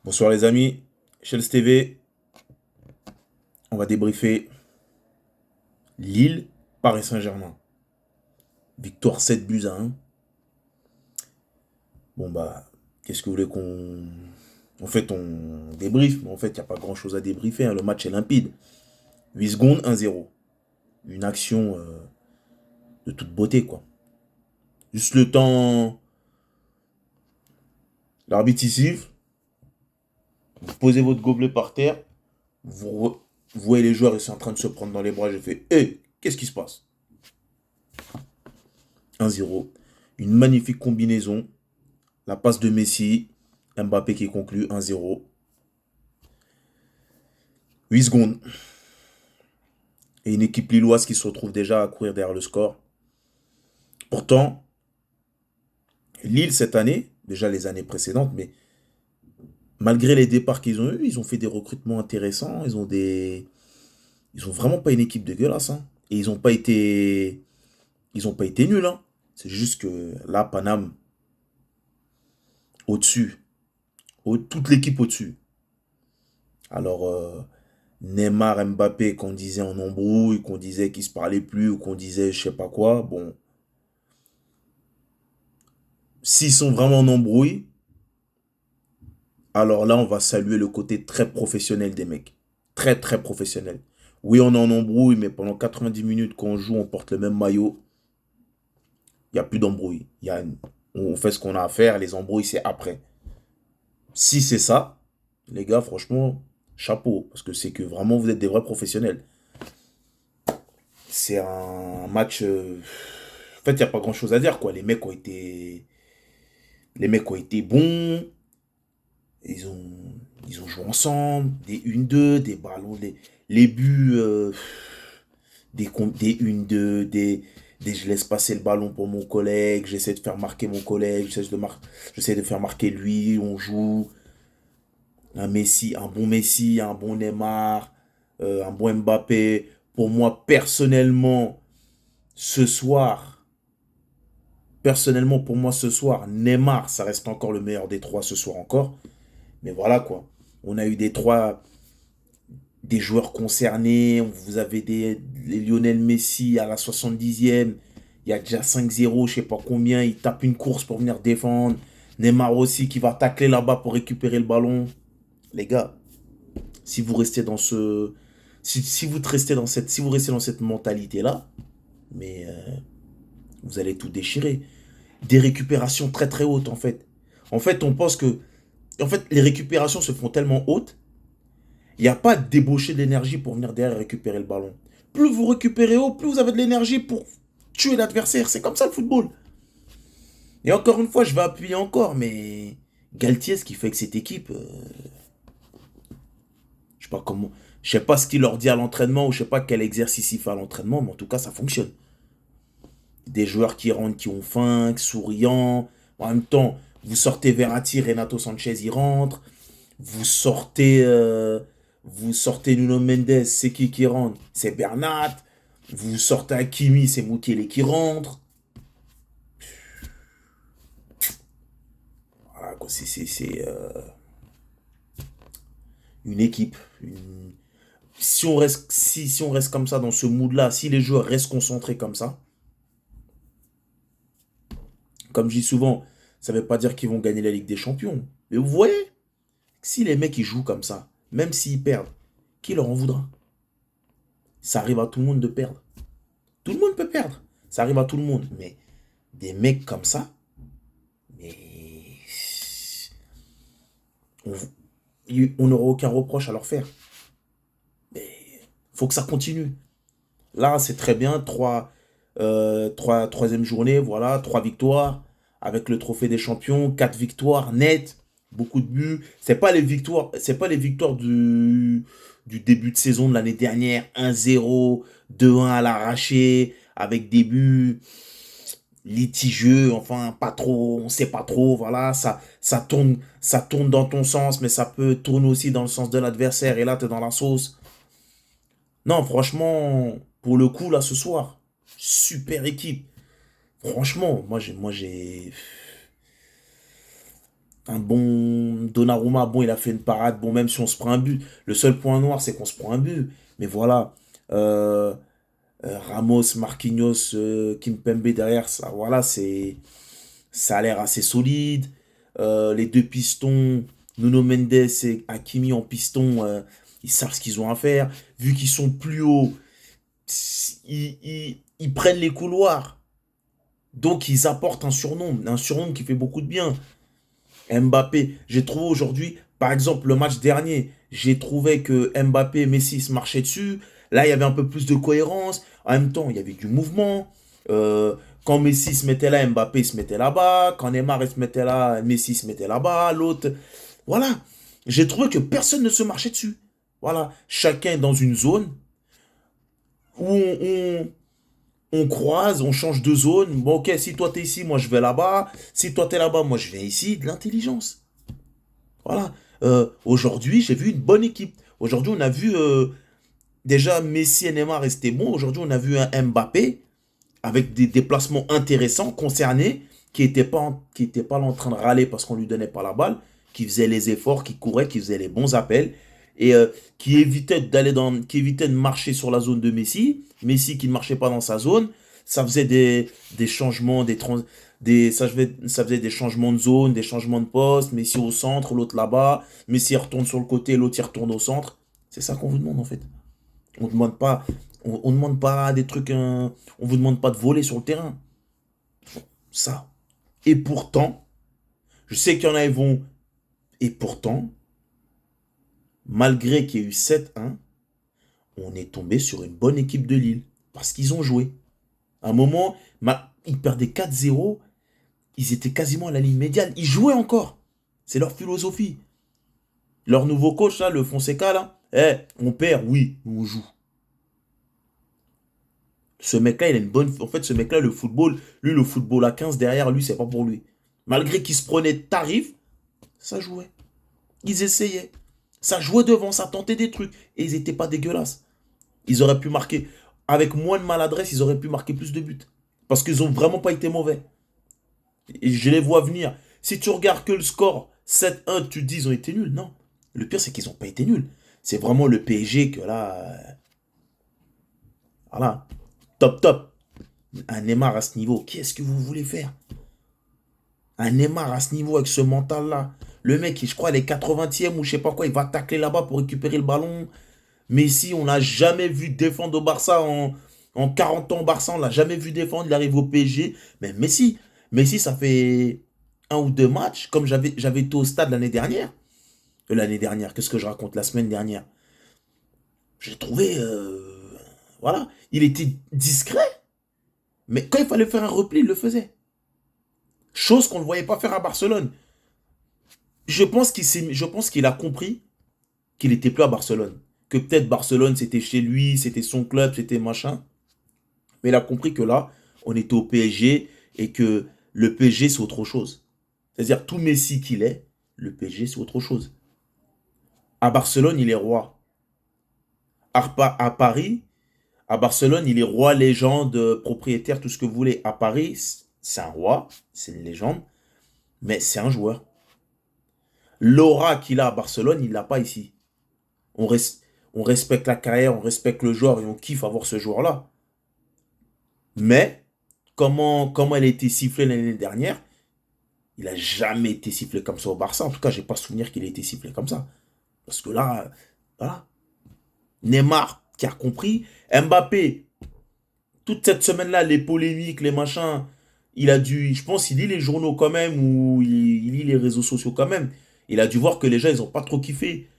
Bonsoir les amis, Shells TV, on va débriefer Lille, Paris Saint-Germain. Victoire 7 buts à 1. Bon bah, qu'est-ce que vous voulez qu'on... En fait, on débriefe, mais en fait, il n'y a pas grand-chose à débriefer, hein. Le match est limpide. 8 secondes, 1-0. Une action de toute beauté, quoi. Juste le temps... L'arbitre ici, vous posez votre gobelet par terre, vous voyez les joueurs, ils sont en train de se prendre dans les bras, j'ai fait hé, qu'est-ce qui se passe? 1-0. Une magnifique combinaison. La passe de Messi, Mbappé qui conclut 1-0. 8 secondes. Et une équipe lilloise qui se retrouve déjà à courir derrière le score. Pourtant, Lille cette année, déjà les années précédentes, mais malgré les départs qu'ils ont eus, ils ont fait des recrutements intéressants. Ils ont vraiment pas une équipe dégueulasse, hein. Et ils ont pas été nuls, hein. C'est juste que là, Paname, au-dessus. Toute l'équipe au-dessus. Alors, Neymar, Mbappé, qu'on disait en embrouille, qu'on disait qu'ils se parlaient plus, ou qu'on disait je sais pas quoi, bon, s'ils sont vraiment en embrouille, alors là, on va saluer le côté très professionnel des mecs. Très, très professionnel. Oui, on est en embrouille, mais pendant 90 minutes, quand on joue, on porte le même maillot, il n'y a plus d'embrouille. On fait ce qu'on a à faire, les embrouilles, c'est après. Si c'est ça, les gars, franchement, chapeau, parce que c'est que vraiment, vous êtes des vrais professionnels. C'est un match... En fait, il n'y a pas grand-chose à dire, quoi. Les mecs ont été bons. Ils ont, ils ont joué ensemble. Des 1-2, des ballons, les buts, des 1-2, je laisse passer le ballon pour mon collègue. J'essaie de faire marquer mon collègue. J'essaie de faire marquer lui. On joue. Un bon Messi, un bon Neymar, un bon Mbappé. Pour moi, ce soir, pour moi, ce soir, Neymar, ça reste encore le meilleur des trois ce soir encore. Mais voilà quoi. On a eu des joueurs concernés. Vous avez les Lionel Messi à la 70e. Il y a déjà 5-0, je sais pas combien. Il tape une course pour venir défendre. Neymar aussi qui va tacler là-bas pour récupérer le ballon. Les gars, si vous restez dans ce. Si vous restez dans cette, si vous restez dans cette mentalité-là, mais vous allez tout déchirer. Des récupérations très très hautes en fait. En fait, on pense que. En fait, les récupérations se font tellement hautes, il n'y a pas de débauché d'énergie pour venir derrière récupérer le ballon. Plus vous récupérez haut, plus vous avez de l'énergie pour tuer l'adversaire. C'est comme ça le football. Et encore une fois, je vais appuyer encore, mais Galtier, ce qu'il fait avec cette équipe, je sais pas comment, je sais pas ce qu'il leur dit à l'entraînement ou je sais pas quel exercice il fait à l'entraînement, mais en tout cas, ça fonctionne. Des joueurs qui rentrent, qui ont faim, souriants. En même temps, vous sortez Verratti, Renato Sanchez, il rentre. Vous sortez, euh, vous sortez Nuno Mendes, c'est qui rentre? C'est Bernat. Vous sortez Hakimi, c'est Mukele qui rentre. Voilà, quoi, c'est une équipe. Si on reste comme ça dans ce mood-là, si les joueurs restent concentrés comme ça, comme je dis souvent, ça ne veut pas dire qu'ils vont gagner la Ligue des Champions. Mais vous voyez, si les mecs ils jouent comme ça, même s'ils perdent, qui leur en voudra? Ça arrive à tout le monde de perdre. Tout le monde peut perdre. Ça arrive à tout le monde. Mais des mecs comme ça, mais on n'aura aucun reproche à leur faire. Mais faut que ça continue. Là, c'est très bien. Troisième journée, voilà, 3 victoires avec le trophée des champions, 4 victoires nettes, beaucoup de buts. C'est pas les victoires du début de saison de l'année dernière, 1-0, 2-1 à l'arraché, avec des buts litigieux, enfin pas trop, on sait pas trop, voilà, ça tourne dans ton sens, mais ça peut tourner aussi dans le sens de l'adversaire, et là t'es dans la sauce. Non, franchement, pour le coup, là, ce soir, super équipe. Franchement, moi j'ai, Un bon Donnarumma, bon, il a fait une parade. Bon, même si on se prend un but. Le seul point noir, c'est qu'on se prend un but. Mais voilà. Euh, Ramos, Marquinhos, Kimpembe derrière, ça, voilà, ça a l'air assez solide. Les deux pistons, Nuno Mendes et Hakimi en piston, ils savent ce qu'ils ont à faire. Vu qu'ils sont plus hauts, ils prennent les couloirs. Donc ils apportent un surnom qui fait beaucoup de bien. Mbappé, j'ai trouvé aujourd'hui, par exemple, le match dernier, j'ai trouvé que Mbappé et Messi se marchaient dessus. Là, il y avait un peu plus de cohérence. En même temps, il y avait du mouvement. Quand Messi se mettait là, Mbappé se mettait là-bas. Quand Neymar se mettait là, Messi se mettait là-bas. L'autre. Voilà. J'ai trouvé que personne ne se marchait dessus. Voilà. Chacun est dans une zone où on croise, on change de zone. Bon, ok, si toi t'es ici, moi je vais là-bas. Si toi t'es là-bas, moi je vais ici. De l'intelligence. Voilà. Aujourd'hui, j'ai vu une bonne équipe. Aujourd'hui, on a vu déjà Messi et Neymar rester bons. Aujourd'hui, on a vu un Mbappé avec des déplacements intéressants, concernés, qui était pas là en train de râler parce qu'on lui donnait pas la balle, qui faisait les efforts, qui courait, qui faisait les bons appels et qui évitait de marcher sur la zone de Messi. Messi qui ne marchait pas dans sa zone, ça faisait des changements, ça faisait des changements de zone, des changements de poste. Messi au centre, l'autre là-bas. Messi retourne sur le côté, l'autre il retourne au centre. C'est ça qu'on vous demande en fait. On demande pas, on demande pas des trucs, on vous demande pas de voler sur le terrain. Ça. Et pourtant, je sais qu'il y en a, ils vont. Et pourtant, malgré qu'il y ait eu 7-1, on est tombé sur une bonne équipe de Lille. Parce qu'ils ont joué. À un moment, ils perdaient 4-0. Ils étaient quasiment à la ligne médiane. Ils jouaient encore. C'est leur philosophie. Leur nouveau coach, là, le Fonseca, là, on perd, oui, mais on joue. Ce mec-là, il a une bonne. En fait, ce mec-là, le football, lui, le football à 15 derrière lui, c'est pas pour lui. Malgré qu'il se prenait tarif, ça jouait. Ils essayaient. Ça jouait devant, ça tentait des trucs. Et ils étaient pas dégueulasses. Ils auraient pu marquer. Avec moins de maladresse, ils auraient pu marquer plus de buts. Parce qu'ils ont vraiment pas été mauvais. Et je les vois venir. Si tu regardes que le score 7-1, tu te dis ils ont été nuls. Non. Le pire, c'est qu'ils ont pas été nuls. C'est vraiment le PSG que là. Voilà. Top, top. Un Neymar à ce niveau, qu'est-ce que vous voulez faire? Un Neymar à ce niveau avec ce mental-là. Le mec, je crois, il est 80e ou je sais pas quoi, il va tacler là-bas pour récupérer le ballon. Messi, on l'a jamais vu défendre au Barça en 40 ans au Barça, on l'a jamais vu défendre, il arrive au PSG. Mais Messi, ça fait un ou deux matchs, comme j'avais été au stade l'année dernière. L'année dernière, qu'est-ce que je raconte? La semaine dernière. J'ai trouvé, voilà, il était discret, mais quand il fallait faire un repli, il le faisait. Chose qu'on ne voyait pas faire à Barcelone. Je pense qu'il a compris qu'il était plus à Barcelone. Que peut-être Barcelone, c'était chez lui, c'était son club, c'était machin. Mais il a compris que là, on était au PSG et que le PSG, c'est autre chose. C'est-à-dire, tout Messi qu'il est, le PSG, c'est autre chose. À Barcelone, il est roi. À Paris, à Barcelone, il est roi, légende, propriétaire, tout ce que vous voulez. À Paris, c'est un roi, c'est une légende, mais c'est un joueur. L'aura qu'il a à Barcelone, il l'a pas ici. On, res- on respecte la carrière, on respecte le joueur et on kiffe avoir ce joueur-là. Mais, comment elle a été sifflée l'année dernière, il a jamais été sifflé comme ça au Barça. En tout cas, j'ai pas souvenir qu'il ait été sifflé comme ça. Parce que là, voilà. Neymar, qui a compris. Mbappé, toute cette semaine-là, les polémiques, les machins, il a dû, je pense, il lit les journaux quand même, ou il lit les réseaux sociaux quand même. Il a dû voir que les gens, ils ont pas trop kiffé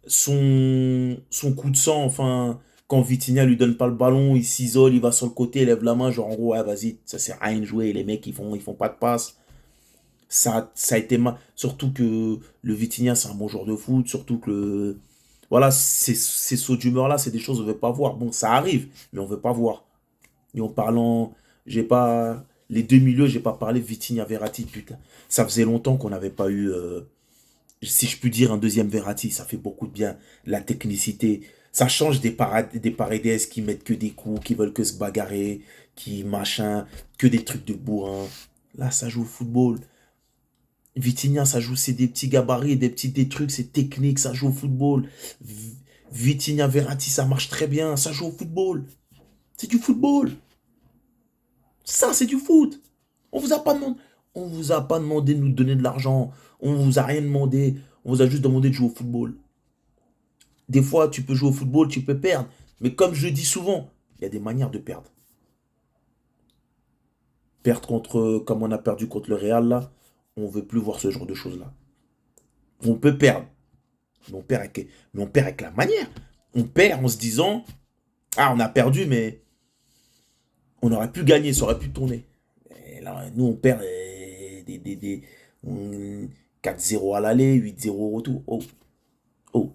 son coup de sang, enfin, quand Vitinha lui donne pas le ballon, il s'isole, il va sur le côté, il lève la main, genre en gros, ouais, vas-y, ça sert à rien de jouer, les mecs, ils font pas de passe. Ça a été mal. Surtout que le Vitinha, c'est un bon joueur de foot, surtout que voilà, ces sauts d'humeur-là, c'est des choses qu'on veut pas voir. Bon, ça arrive, mais on veut pas voir. Et en parlant, j'ai pas. Les deux milieux, j'ai pas parlé Vitinha Verratti, putain. Ça faisait longtemps qu'on n'avait pas eu. Si je puis dire, un deuxième Verratti, ça fait beaucoup de bien. La technicité, ça change des Paredes qui mettent que des coups, qui veulent que se bagarrer, qui machin, que des trucs de bourrin. Là, ça joue au football. Vitinha, ça joue, c'est des petits gabarits, des trucs, c'est technique, ça joue au football. Vitinha, Verratti, ça marche très bien, ça joue au football. C'est du football. Ça, c'est du foot. On vous a pas demandé, on vous a pas demandé de nous donner de l'argent. On vous a rien demandé. On vous a juste demandé de jouer au football. Des fois, tu peux jouer au football, tu peux perdre. Mais comme je dis souvent, il y a des manières de perdre. Perdre contre, comme on a perdu contre le Real, là, on veut plus voir ce genre de choses-là. On peut perdre, mais on perd avec la manière. On perd en se disant, ah, on a perdu, mais on aurait pu gagner, ça aurait pu tourner. Et là, nous, on perd on- 4-0 à l'aller, 8-0 au retour. Oh, oh,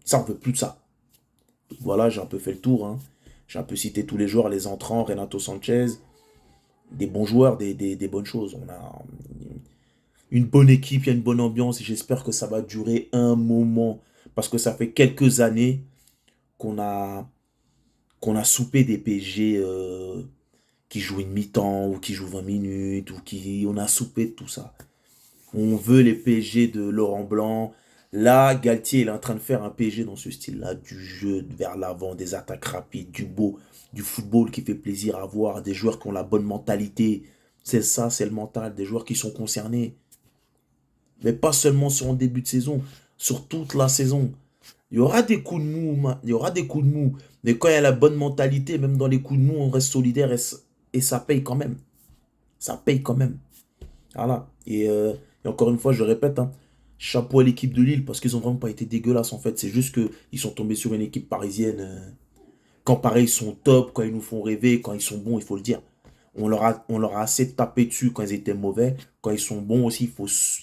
ça, on veut plus de ça. Voilà, j'ai un peu fait le tour, hein. J'ai un peu cité tous les joueurs, les entrants, Renato Sanchez, des bons joueurs, des bonnes choses. On a une bonne équipe, il y a une bonne ambiance et j'espère que ça va durer un moment. Parce que ça fait quelques années qu'on qu'on a soupé des PSG qui jouent une mi-temps ou qui jouent 20 minutes ou qui... On a soupé de tout ça. On veut les PSG de Laurent Blanc. Là, Galtier, il est en train de faire un PSG dans ce style-là, du jeu vers l'avant, des attaques rapides, du beau, du football qui fait plaisir à voir, des joueurs qui ont la bonne mentalité. C'est ça, c'est le mental, des joueurs qui sont concernés. Mais pas seulement sur un début de saison, sur toute la saison. Il y aura des coups de mou, il y aura des coups de mou. Mais quand il y a la bonne mentalité, même dans les coups de mou, on reste solidaire et ça paye quand même. Ça paye quand même. Voilà. Et encore une fois, je répète, hein, chapeau à l'équipe de Lille parce qu'ils ont vraiment pas été dégueulasses en fait. C'est juste qu'ils sont tombés sur une équipe parisienne. Quand pareil, ils sont top, quand ils nous font rêver, quand ils sont bons, il faut le dire. On leur a assez tapé dessus quand ils étaient mauvais. Quand ils sont bons aussi,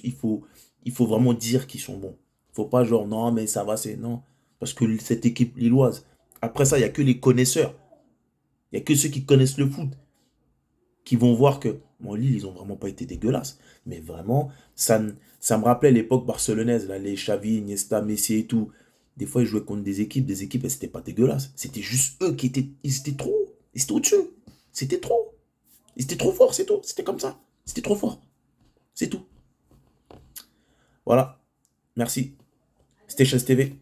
il faut vraiment dire qu'ils sont bons. Faut pas genre, non, mais ça va, c'est non. Parce que cette équipe lilloise, après ça, il n'y a que les connaisseurs. Il n'y a que ceux qui connaissent le foot qui vont voir que, bon, Lille, ils ont vraiment pas été dégueulasses. Mais vraiment, ça me rappelait l'époque barcelonaise, là, les Xavi, Iniesta, Messi et tout. Des fois, ils jouaient contre des équipes, et c'était pas dégueulasse. C'était juste eux qui étaient, ils étaient trop, ils étaient au-dessus. C'était trop. Ils étaient trop forts, c'est tout. C'était comme ça. C'était trop fort. C'est tout. Voilà. Merci. C'était Chess TV.